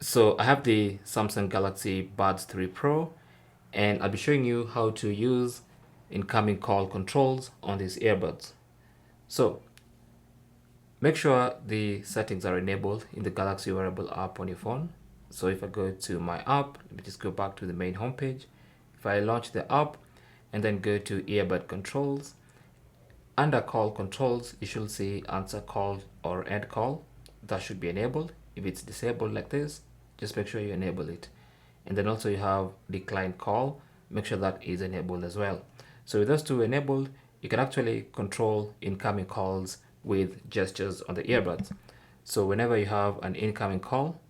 So I have the Samsung Galaxy Buds 3 Pro, and I'll be showing you how to use incoming call controls on these earbuds. So make sure the settings are enabled in the Galaxy Wearable app on your phone. So if I go to my app, let me just go back to the main homepage. If I launch the app and then go to earbud controls, under call controls, you should see answer call or end call. That should be enabled. If it's disabled like this, just make sure you enable it. And then also you have decline call, make sure that is enabled as well. So with those two enabled, you can actually control incoming calls with gestures on the earbuds. So whenever you have an incoming call,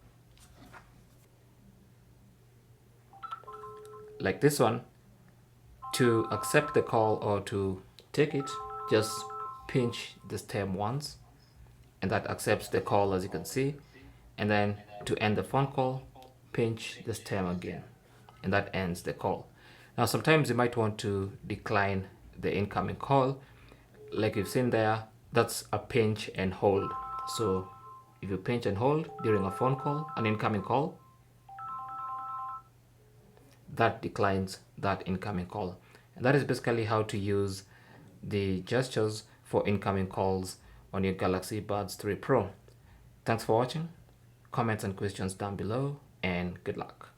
like this one, to accept the call or to take it, just pinch the stem once, and that accepts the call, as you can see. And then to end the phone call, pinch the stem again, and that ends the call. Now sometimes you might want to decline the incoming call. Like you've seen there, that's a pinch and hold. So if you pinch and hold during a phone call, an incoming call, that declines that incoming call. And that is basically how to use the gestures for incoming calls on your Galaxy Buds 3 Pro. Thanks for watching. Comments and questions down below, and good luck.